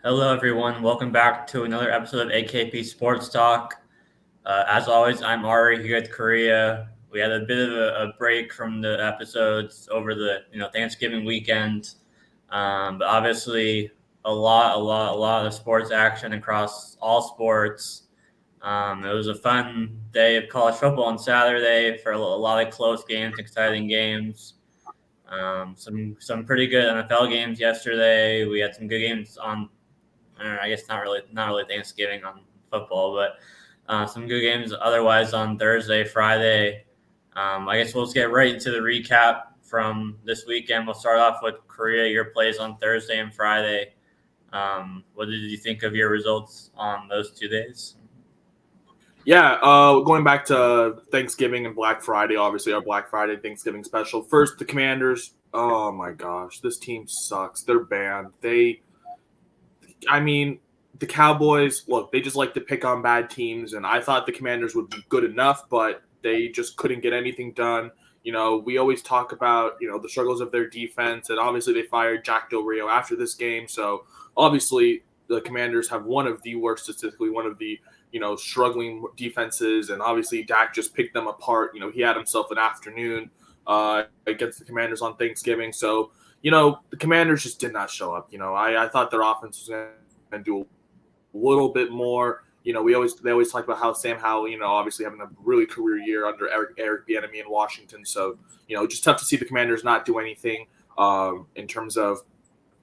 Hello, everyone. Welcome back to another episode of AKP Sports Talk. As always, I'm Ari here at Korea. We had a bit of a break from the episodes over the Thanksgiving weekend, but obviously a lot of sports action across all sports. It was a fun day of college football on Saturday for a lot of close games, exciting games. Some pretty good NFL games yesterday. We had some good games on I guess not really Thanksgiving on football, but some good games otherwise on Thursday, Friday. I guess we'll just get right into the recap from this weekend. We'll start off with Korea, your plays on Thursday and Friday. What did you think of your results on those 2 days? Yeah, going back to Thanksgiving and Black Friday, obviously our Black Friday Thanksgiving special. First, the Commanders. Oh my gosh, this team sucks. They're banned. I mean, the Cowboys, look, they just like to pick on bad teams, and I thought the Commanders would be good enough, but they just couldn't get anything done. We always talk about, the struggles of their defense, and obviously they fired Jack Del Rio after this game. So obviously the Commanders have one of the worst, statistically, one of the, struggling defenses, and obviously Dak just picked them apart. He had himself an afternoon against the Commanders on Thanksgiving. So, the Commanders just did not show up. I thought their offense was going to do a little bit more. They always talk about how Sam Howell, obviously having a really career year under Eric Bieniemy in Washington. So, just tough to see the Commanders not do anything in terms of,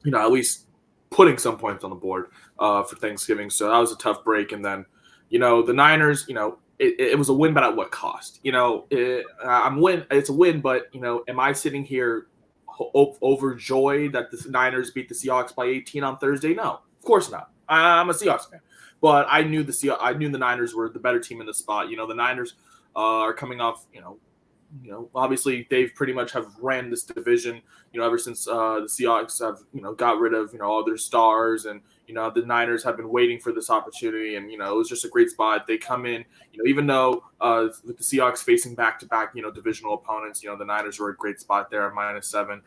at least putting some points on the board for Thanksgiving. So that was a tough break. And then, the Niners, it was a win, but at what cost? It's a win, but am I sitting here overjoyed that the Niners beat the Seahawks by 18 on Thursday? No, of course not. I'm a Seahawks fan, but I knew the Niners were the better team in the spot. The Niners are coming off, obviously they've pretty much have ran this division, ever since the Seahawks have, got rid of, all their stars, and the Niners have been waiting for this opportunity, and it was just a great spot. They come in, even though with the Seahawks facing back-to-back, divisional opponents, the Niners were a great spot there at -7.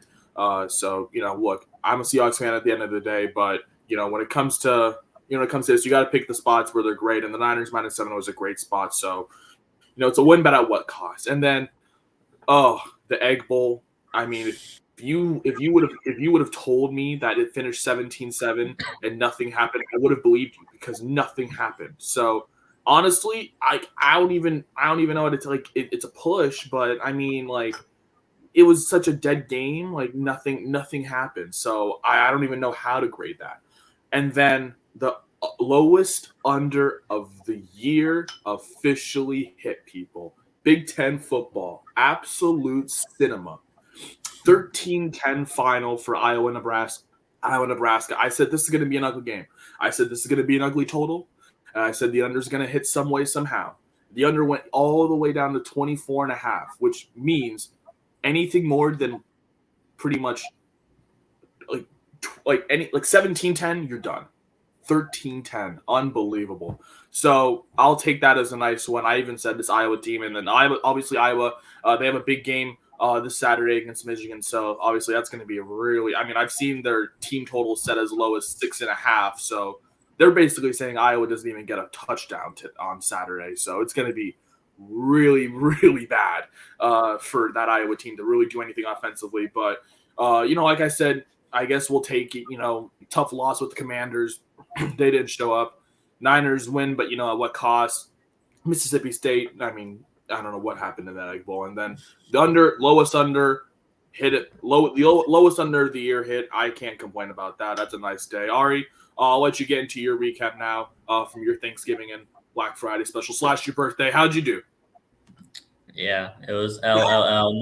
So look, I'm a Seahawks fan at the end of the day, but when it comes to this, you got to pick the spots where they're great, and the Niners -7 was a great spot. So it's a win, but at what cost? And then the Egg Bowl. I mean, if you would have told me that it finished 17-7 and nothing happened, I would have believed you, because nothing happened. So honestly, I don't even know what it's like. It's a push, but I mean, like, it was such a dead game. Like, nothing happened. So I don't even know how to grade that. And then the lowest under of the year officially hit, people. Big Ten football, absolute cinema. 13-10 final for Iowa, Nebraska. Iowa, Nebraska. I said this is going to be an ugly game. I said this is going to be an ugly total. And I said the under is going to hit some way, somehow. The under went all the way down to 24.5, which means anything more than pretty much like 17-10, you're done. 13-10, unbelievable. So I'll take that as a nice one. I even said this Iowa team, and then Iowa, they have a big game this Saturday against Michigan. So obviously that's going to be a really. I mean, I've seen their team total set as low as 6.5. So they're basically saying Iowa doesn't even get a touchdown on Saturday. So it's going to be really, really bad for that Iowa team to really do anything offensively. But like I said, I guess we'll take it. Tough loss with the Commanders. They didn't show up. Niners win, but at what cost? Mississippi State. I mean, I don't know what happened in that Egg Bowl. And then the lowest under hit it. Lowest under of the year hit. I can't complain about that. That's a nice day. Ari, I'll let you get into your recap now from your Thanksgiving and Black Friday special / your birthday. How'd you do? Yeah, it was LLL.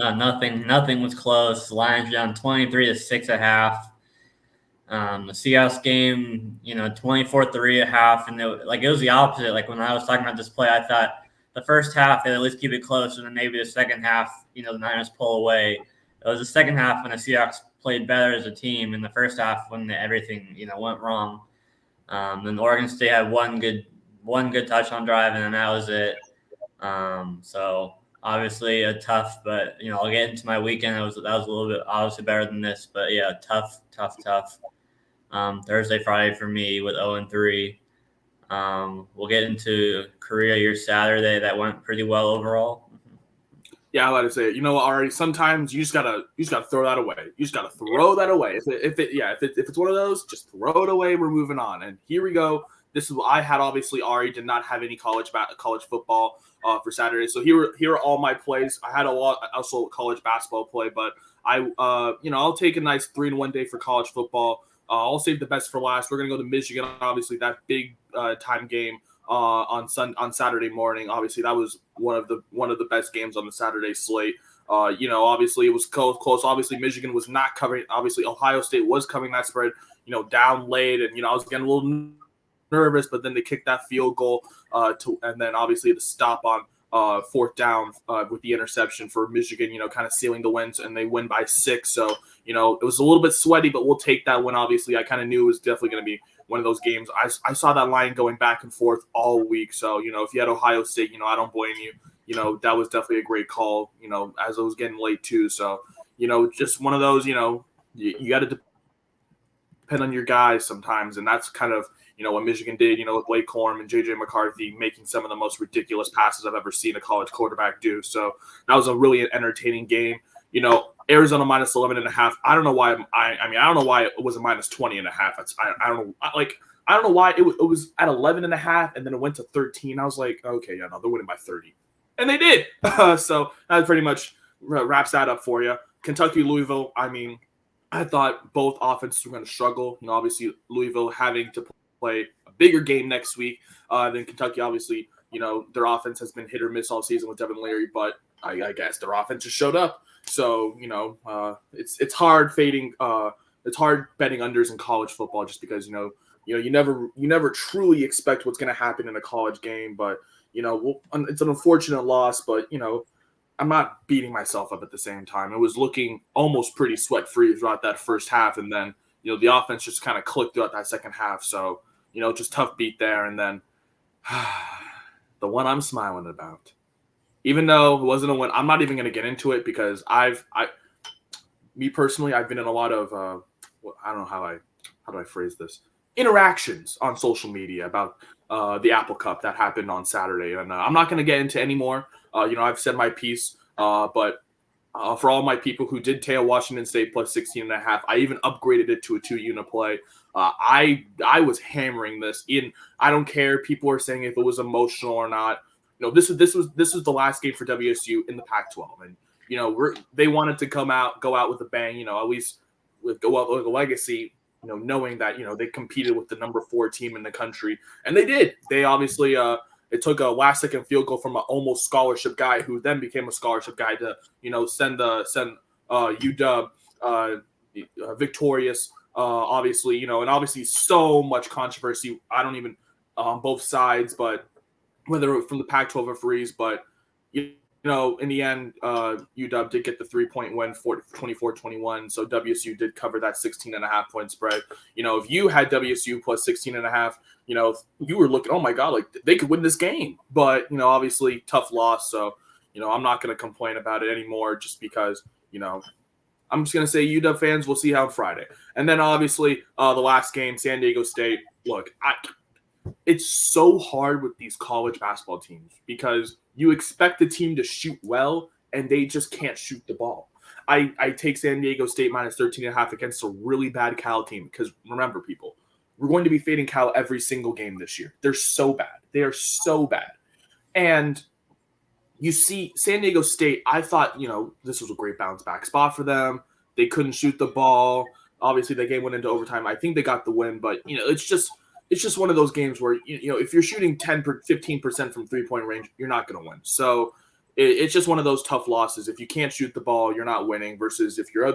Nothing was close. Lions down 23-6 at half. The Seahawks game, 24-3 at half, and it was the opposite. Like, when I was talking about this play, I thought the first half they'd at least keep it close, and then maybe the second half, the Niners pull away. It was the second half when the Seahawks played better as a team. In the first half, when everything went wrong. Then Oregon State had one good touchdown drive, and then that was it. So obviously a tough, but I'll get into my weekend. That was a little bit obviously better than this, but yeah, tough. Thursday, Friday for me with 0-3. We'll get into Korea your Saturday. That went pretty well overall. Yeah, I like to say it. You know what, Ari? Sometimes you just gotta throw that away. You just gotta throw that away. If it's one of those, just throw it away. We're moving on. And here we go. This is what I had. Obviously, Ari did not have any college football for Saturday. So here are all my plays. I had a lot also college basketball play, but I'll take a nice 3-1 day for college football. I'll save the best for last. We're gonna go to Michigan. Obviously, that big time game on Saturday morning. Obviously, that was one of the best games on the Saturday slate. Obviously it was close. Obviously, Michigan was not covering. Obviously, Ohio State was covering that spread. Down late, and I was getting a little nervous, but then they kicked that field goal and then obviously the stop on fourth down with the interception for Michigan. Kind of sealing the wins, and they win by 6. So it was a little bit sweaty, but we'll take that win. Obviously, I kind of knew it was definitely going to be one of those games. I saw that line going back and forth all week. So, if you had Ohio State, I don't blame you. That was definitely a great call, as it was getting late too. So, just one of those, you got to depend on your guys sometimes. And that's kind of, what Michigan did, with Blake Corum and J.J. McCarthy making some of the most ridiculous passes I've ever seen a college quarterback do. So that was a really entertaining game. Arizona minus 11.5. I don't know why. I don't know why it was a minus 20.5. I don't know. I don't know why it was at 11.5 and then it went to 13. I was like, okay, yeah, no, they're winning by 30, and they did. So that pretty much wraps that up for you. Kentucky, Louisville. I thought both offenses were going to struggle. Obviously Louisville having to play a bigger game next week than Kentucky. Obviously, their offense has been hit or miss all season with Devin Leary, but I guess their offense just showed up. So, it's hard fading. It's hard betting unders in college football just because, you never truly expect what's going to happen in a college game. But, it's an unfortunate loss. But, I'm not beating myself up at the same time. It was looking almost pretty sweat-free throughout that first half. And then, the offense just kind of clicked throughout that second half. So, just tough beat there. And then the one I'm smiling about. Even though it wasn't a win, I'm not even going to get into it because me personally, I've been in a lot of, I don't know how do I phrase this, interactions on social media about the Apple Cup that happened on Saturday. And I'm not going to get into any more. I've said my piece, but for all my people who did tail Washington State plus 16.5, I even upgraded it to a 2-unit play. I was hammering this in. I don't care. People are saying if it was emotional or not. This was the last game for WSU in the Pac-12, and they wanted to go out with a bang. At least go out with a legacy. Knowing that they competed with the number 4 team in the country, and they did. They obviously it took a last-second field goal from an almost scholarship guy who then became a scholarship guy to send UW victorious. Obviously, and obviously so much controversy. I don't even on both sides, but. Whether from the Pac-12 referees, but in the end, UW did get the 3-point win, 24-21. So WSU did cover that 16.5 point spread. If you had WSU plus 16.5, you were looking, oh my God, like they could win this game. But obviously tough loss. So I'm not going to complain about it anymore, just because I'm just going to say UW fans, we'll see how Friday. And then obviously the last game, San Diego State. Look, it's so hard with these college basketball teams because you expect the team to shoot well and they just can't shoot the ball. I take San Diego State minus 13.5 against a really bad Cal team because remember, people, we're going to be fading Cal every single game this year. They're so bad. They are so bad. And you see San Diego State, I thought, this was a great bounce back spot for them. They couldn't shoot the ball. Obviously, the game went into overtime. I think they got the win, but, it's just one of those games where, if you're shooting 15% from 3-point range, you're not going to win. So it's just one of those tough losses. If you can't shoot the ball, you're not winning. Versus if your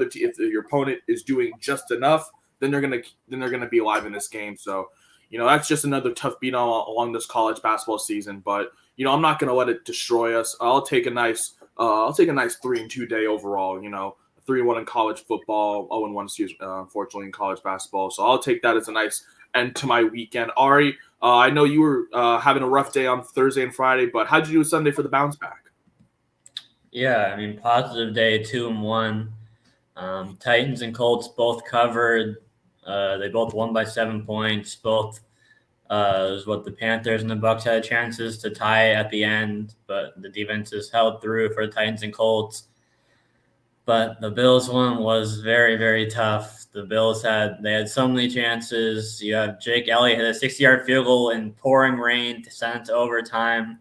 opponent is doing just enough, then they're gonna be alive in this game. So that's just another tough beat along this college basketball season. But I'm not going to let it destroy us. I'll take a nice 3-2 day overall. 3-1 in college football, 0-1 unfortunately in college basketball. So I'll take that as a nice end to my weekend. Ari, I know you were having a rough day on Thursday and Friday, but how'd you do Sunday for the bounce back? Yeah, positive day, 2-1. Titans and Colts both covered. They both won by 7 points. Both was what the Panthers and the Bucks had chances to tie at the end, but the defenses held through for the Titans and Colts. But the Bills one was very, very tough. The Bills had so many chances. You have Jake Elliott hit a 60-yard field goal in pouring rain to send it to overtime.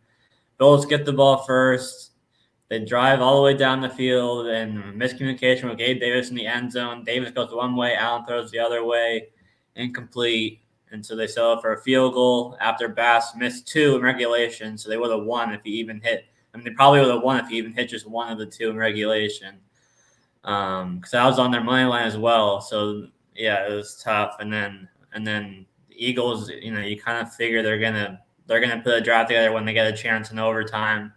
Bills get the ball first. They drive all the way down the field, and miscommunication with Gabe Davis in the end zone. Davis goes one way, Allen throws the other way, incomplete. And so they settle for a field goal after Bass missed 2 in regulation. So they would have won if he even hit. I mean, they probably would have won if he even hit just one of the 2 in regulation. Because I was on their money line as well. So yeah, it was tough. And then the Eagles, you kind of figure they're gonna put a drive together when they get a chance in overtime.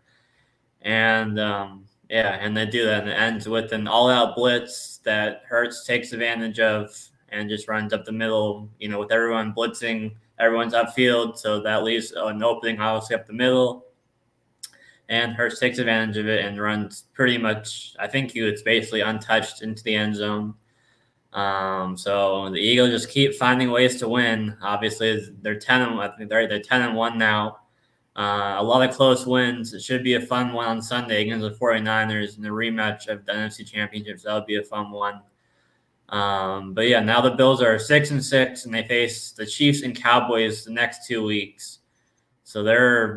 And and they do that, and it ends with an all-out blitz that Hurts takes advantage of and just runs up the middle. With everyone blitzing, everyone's upfield, so that leaves an opening obviously up the middle. And Hurts takes advantage of it and runs pretty much. I think it's basically untouched into the end zone. So the Eagles just keep finding ways to win. Obviously, they're 10. I think they're 10-1 now. A lot of close wins. It should be a fun one on Sunday against the 49ers in the rematch of the NFC Championship. So that would be a fun one. But yeah, now the Bills are 6-6, and they face the Chiefs and Cowboys the next 2 weeks. So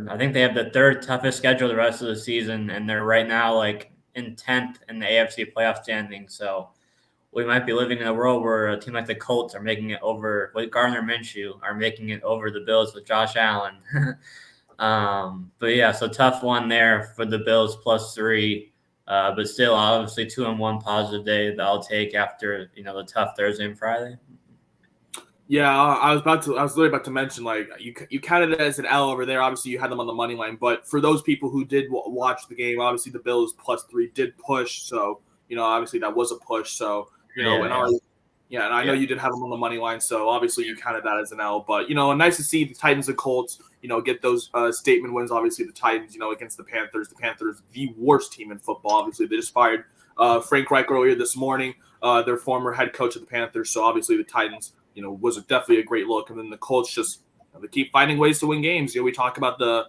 I think they have the 3rd toughest schedule the rest of the season, and they're right now in 10th in the AFC playoff standing. So we might be living in a world where a team like the Colts are making it over with Gardner Minshew, are making it over the Bills with Josh Allen. But yeah, so tough one there for the Bills +3. But still, obviously 2-1 positive day that I'll take after the tough Thursday and Friday. Yeah, I was literally about to mention, you counted it as an L over there. Obviously, you had them on the money line, but for those people who did watch the game, obviously the Bills +3 did push. So obviously that was a push. So and I know you did have them on the money line, so obviously you counted that as an L. But nice to see the Titans and Colts get those statement wins. Obviously the Titans against the Panthers. The Panthers, the worst team in football. Obviously they just fired Frank Reich earlier this morning, their former head coach of the Panthers. So obviously the Titans was definitely a great look. And then the Colts just they keep finding ways to win games. We talk about the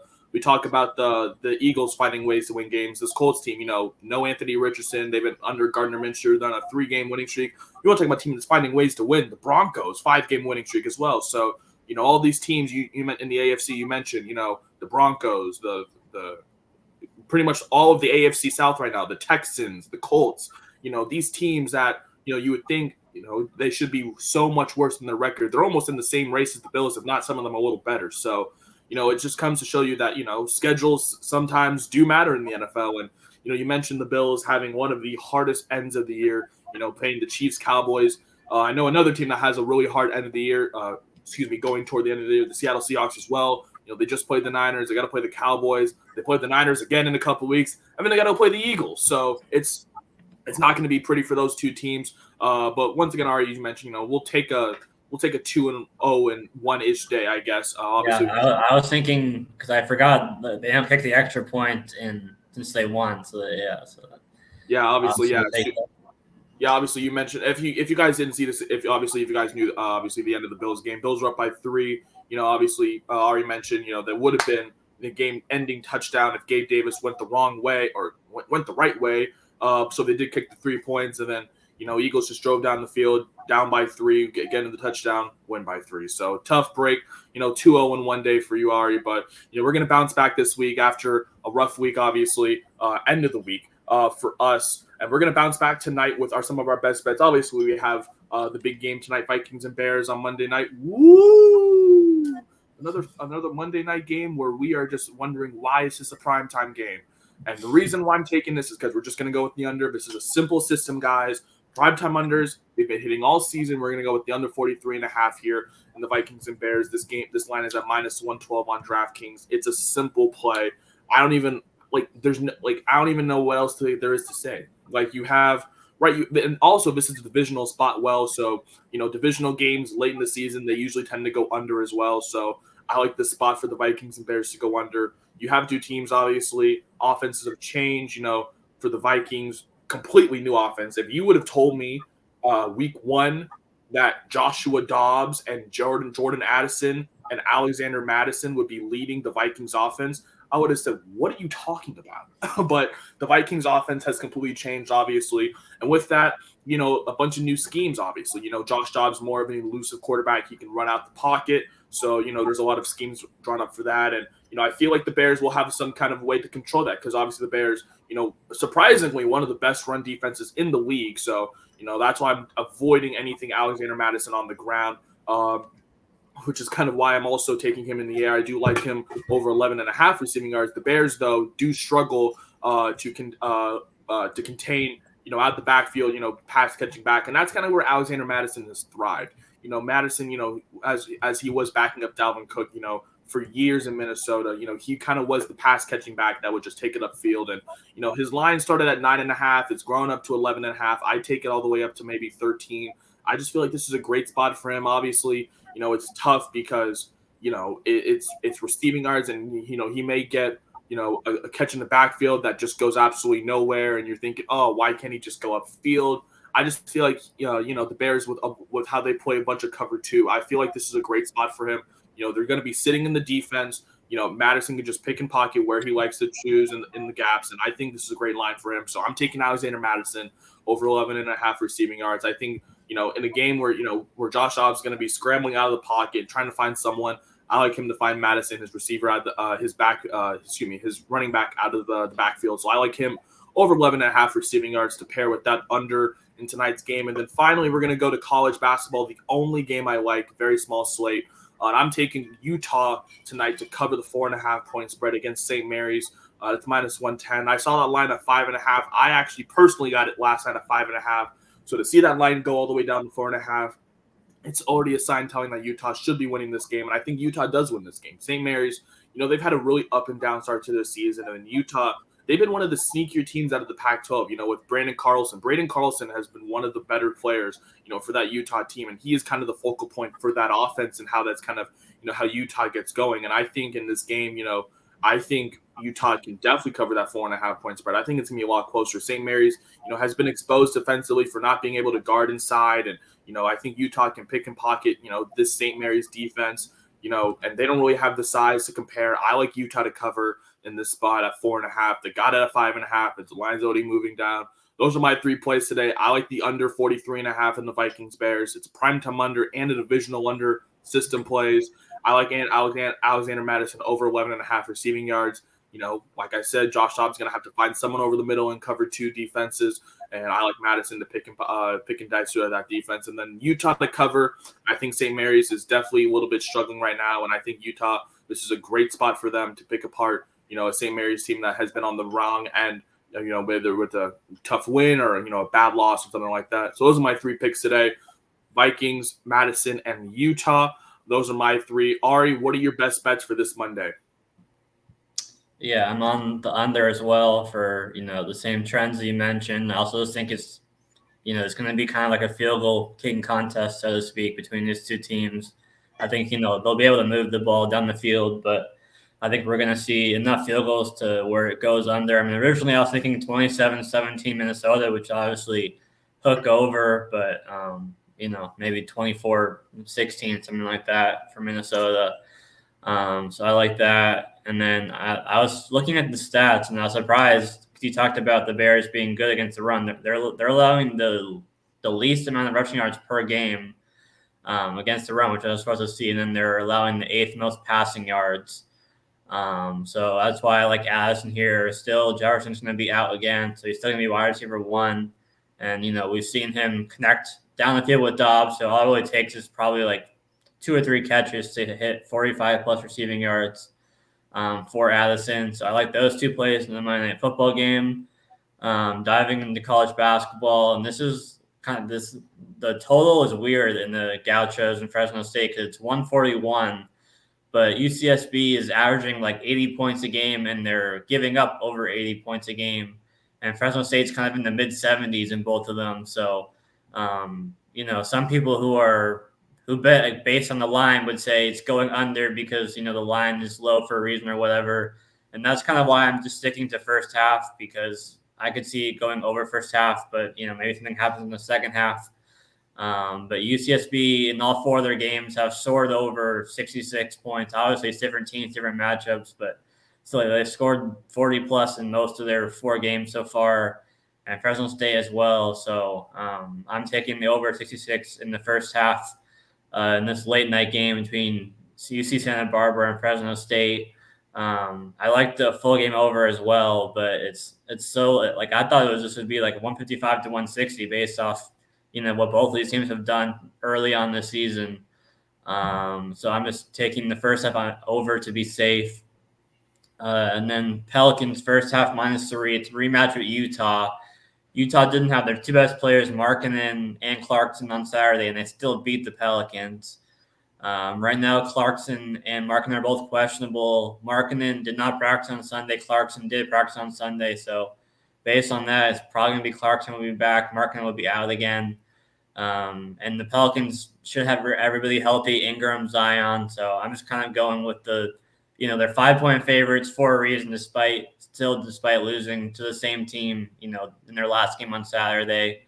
Eagles finding ways to win games. This Colts team, no Anthony Richardson. They've been under Gardner Minshew. They're on a 3-game winning streak. You want to talk about a team that's finding ways to win. The Broncos, 5-game winning streak as well. So, all these teams you meant in the AFC, you mentioned, the Broncos, the pretty much all of the AFC South right now, the Texans, the Colts, these teams that, you would think, they should be so much worse than their record. They're almost in the same race as the Bills, if not some of them a little better. So, it just comes to show you that, schedules sometimes do matter in the NFL. And, you mentioned the Bills having one of the hardest ends of the year, playing the Chiefs, Cowboys. I know another team that has a really hard end of the year, going toward the end of the year, the Seattle Seahawks as well. They just played the Niners. They got to play the Cowboys. They played the Niners again in a couple weeks. And then they got to play the Eagles. So it's not going to be pretty for those two teams. But once again, Ari, you mentioned, we'll take a 2-0 and 1-ish day, I guess. Obviously, I was thinking because I forgot they haven't kicked the extra point since they won. So obviously, obviously you mentioned if you guys didn't see this, if you guys knew obviously the end of the Bills game, Bills were up by 3. Obviously Ari mentioned there would have been the game-ending touchdown if Gabe Davis went the wrong way or went the right way. So they did kick the 3 points, and then Eagles just drove down the field, down by 3, get into the touchdown, win by 3. So tough break, 2-0 in one day for you, Ari. But we're gonna bounce back this week after a rough week, obviously, end of the week for us, and we're gonna bounce back tonight with some of our best bets. Obviously, we have the big game tonight, Vikings and Bears on Monday night. Woo! Another Monday night game where we are just wondering why is this a primetime game. And the reason why I'm taking this is because we're just going to go with the under. This is a simple system, guys. Primetime unders, we've been hitting all season. We're going to go with the under 43.5 here in the Vikings and Bears. This line is at -112 on DraftKings. It's a simple play. I don't even know what else there is to say. You have and also this is a divisional spot. So divisional games late in the season, they usually tend to go under as well. So I like this spot for the Vikings and Bears to go under. You have two teams, obviously. Offenses have changed, for the Vikings, completely new offense. If you would have told me week 1 that Joshua Dobbs and Jordan Addison and Alexander Madison would be leading the Vikings offense, I would have said, what are you talking about? But the Vikings offense has completely changed, obviously. And with that, a bunch of new schemes, obviously. Josh Dobbs more of an elusive quarterback. He can run out the pocket. So, there's a lot of schemes drawn up for that. And, I feel like the Bears will have some kind of way to control that because obviously the Bears, surprisingly, one of the best run defenses in the league. So, that's why I'm avoiding anything Alexander Madison on the ground. Which is kind of why I'm also taking him in the air. I do like him over 11.5 receiving yards. The Bears, though, do struggle to contain, out the backfield, pass catching back. And that's kind of where Alexander Madison has thrived. Madison, as he was backing up Dalvin Cook, for years in Minnesota, he kind of was the pass catching back that would just take it upfield. And, his line started at 9.5. It's grown up to 11.5. I take it all the way up to maybe 13. I just feel like this is a great spot for him. Obviously, it's tough because, it's receiving yards and, he may get, a catch in the backfield that just goes absolutely nowhere. And you're thinking, oh, why can't he just go upfield? I just feel like, the Bears with how they play a bunch of cover two, I feel like this is a great spot for him. They're going to be sitting in the defense. Madison can just pick and pocket where he likes to choose in the gaps. And I think this is a great line for him. So I'm taking Alexander Madison over 11.5 receiving yards. I think, in a game where Josh Dobbs is going to be scrambling out of the pocket, trying to find someone, I like him to find Madison, his receiver at his running back out of the backfield. So I like him over 11.5 receiving yards to pair with that under in tonight's game. And then finally, we're going to go to college basketball, the only game I like, very small slate. And I'm taking Utah tonight to cover the 4.5 point spread against St. Mary's. It's minus 110. I saw that line at 5.5. I actually personally got it last night at 5.5. So to see that line go all the way down to 4.5, it's already a sign telling that Utah should be winning this game. And I think Utah does win this game. St. Mary's, they've had a really up and down start to this season. And Utah, they've been one of the sneakier teams out of the Pac-12, with Brandon Carlson. Brandon Carlson has been one of the better players, for that Utah team. And he is kind of the focal point for that offense and how that's kind of, how Utah gets going. And I think in this game, I think Utah can definitely cover that 4.5 point spread. I think it's going to be a lot closer. St. Mary's, has been exposed defensively for not being able to guard inside. And, I think Utah can pick and pocket, this St. Mary's defense, and they don't really have the size to compare. I like Utah to cover in this spot at 4.5. They got it at 5.5. The line's already moving down. Those are my 3 plays today. I like the under 43.5 in the Vikings Bears. It's a primetime under and a divisional under system plays. I like Alexander Madison over 11.5 receiving yards. Like I said, Josh Dobbs is going to have to find someone over the middle and cover 2 defenses. And I like Madison to pick and dice through that defense. And then Utah to cover. I think St. Mary's is definitely a little bit struggling right now. And I think Utah, this is a great spot for them to pick apart, a St. Mary's team that has been on the wrong end, whether with a tough win or, a bad loss or something like that. So those are my 3 picks today. Vikings, Madison, and Utah. Those are my 3. Ari, what are your best bets for this Monday? Yeah, I'm on the under as well for, the same trends that you mentioned. I also think it's going to be kind of like a field goal kicking contest, so to speak, between these 2 teams. I think, they'll be able to move the ball down the field, but I think we're going to see enough field goals to where it goes under. I mean, originally I was thinking 27-17 Minnesota, which obviously hook over, but, maybe 24-16, something like that for Minnesota. So I like that. And then I was looking at the stats, and I was surprised because you talked about the Bears being good against the run. They're allowing the least amount of rushing yards per game against the run, which I was supposed to see. And then they're allowing the 8th most passing yards. So that's why I like Addison here. Still, Jefferson's going to be out again, so he's still going to be wide receiver 1. And, we've seen him connect down the field with Dobbs, so all it really takes is probably like 2 or 3 catches to hit 45-plus receiving yards for Addison. So I like those 2 plays in the Monday Night Football game. Diving into college basketball, and this is kind of the total is weird in the Gauchos and Fresno State because it's 141, but UCSB is averaging like 80 points a game, and they're giving up over 80 points a game. And Fresno State's kind of in the mid-70s in both of them. So, some people who bet based on the line would say it's going under because, the line is low for a reason or whatever. And that's kind of why I'm just sticking to first half, because I could see it going over first half, but, maybe something happens in the second half. But UCSB in all 4 of their games have soared over 66 points. Obviously, it's different teams, different matchups, but still, they scored 40 plus in most of their 4 games so far, and Fresno State as well. So I'm taking the over 66 in the first half in this late night game between UC Santa Barbara and Fresno State. I like the full game over as well, but it's so like I thought this would be like 155 to 160 based off what both of these teams have done early on this season. So I'm just taking the first half on over to be safe. And then Pelicans first half -3. It's a rematch with Utah. Utah didn't have their 2 best players, Markkanen and Clarkson, on Saturday, and they still beat the Pelicans. Right now, Clarkson and Markkanen are both questionable. Markkanen did not practice on Sunday. Clarkson did practice on Sunday. So based on that, it's probably going to be Clarkson will be back. Markkanen will be out again. And the Pelicans should have everybody healthy, Ingram, Zion. So I'm just kind of going with they're 5-point favorites for a reason, despite losing to the same team, in their last game on Saturday.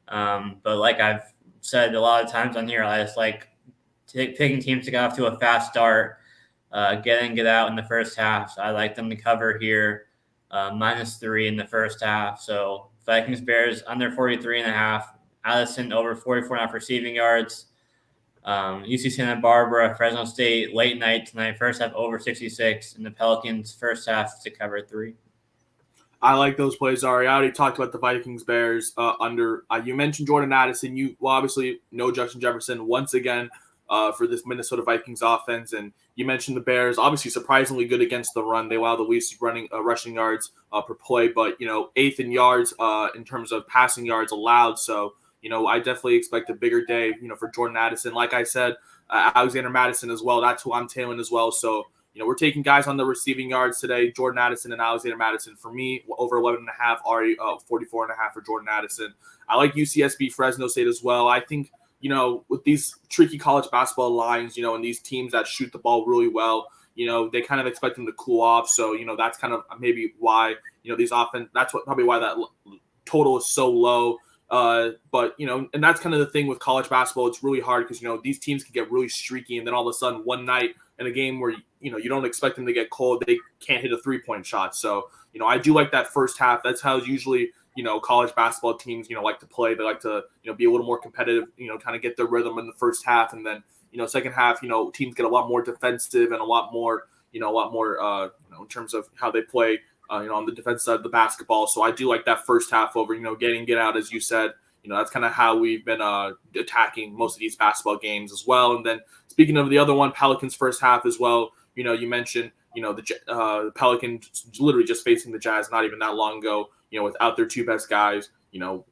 But like I've said a lot of times on here, I just like picking teams to get off to a fast start, get out in the first half. So I like them to cover here, -3 in the first half. So Vikings Bears under 43.5. Allison over 44.5 receiving yards. UC Santa Barbara, Fresno State, late night tonight. First half over 66, and the Pelicans first half to cover 3. I like those plays, Ari. I already talked about the Vikings Bears under. You mentioned Jordan Addison. You obviously know Justin Jefferson once again for this Minnesota Vikings offense, and you mentioned the Bears. Obviously, surprisingly good against the run. They allow the least rushing yards per play, but 8th in yards in terms of passing yards allowed. So I definitely expect a bigger day. For Jordan Addison, like I said, Alexander Madison as well. That's who I'm tailing as well. So. We're taking guys on the receiving yards today, Jordan Addison and Alexander Madison. For me, over 11.5, already 44.5 for Jordan Addison. I like UCSB, Fresno State as well. I think, with these tricky college basketball lines, and these teams that shoot the ball really well, they kind of expect them to cool off. So, that's kind of maybe why, these offense, that's probably why that total is so low. But, and that's kind of the thing with college basketball. It's really hard because, these teams can get really streaky, and then all of a sudden one night in a game where, you don't expect them to get cold, they can't hit a 3-point shot. So, I do like that first half. That's how usually, college basketball teams, like to play. They like to, be a little more competitive, kind of get their rhythm in the first half. And then, second half, teams get a lot more defensive and a lot more, in terms of how they play, on the defense side of the basketball. So I do like that first half over, get out, as you said. That's kind of how we've been attacking most of these basketball games as well. And then speaking of the other one, Pelicans first half as well. You mentioned, the Pelicans literally just facing the Jazz not even that long ago, without their 2 best guys,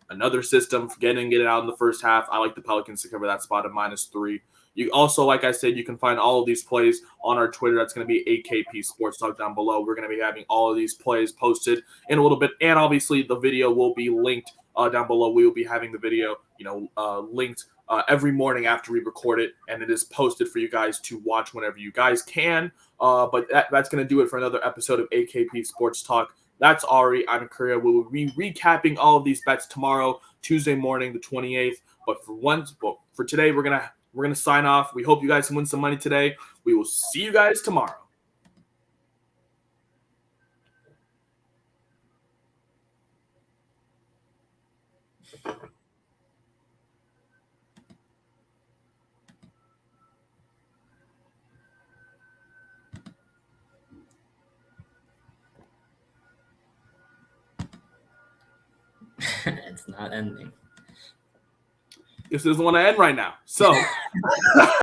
another system for getting it out in the first half. I like the Pelicans to cover that spot at -3. You also, like I said, you can find all of these plays on our Twitter. That's going to be AKP Sports Talk down below. We're going to be having all of these plays posted in a little bit. And obviously the video will be linked down below. We will be having the video, linked every morning after we record it, and it is posted for you guys to watch whenever you guys can. But that's going to do it for another episode of AKP Sports Talk. That's Ari. I'm in Korea. We will be recapping all of these bets tomorrow, Tuesday morning, the 28th. But for today, we're gonna sign off. We hope you guys can win some money today. We will see you guys tomorrow. It's not ending. This doesn't want to end right now. So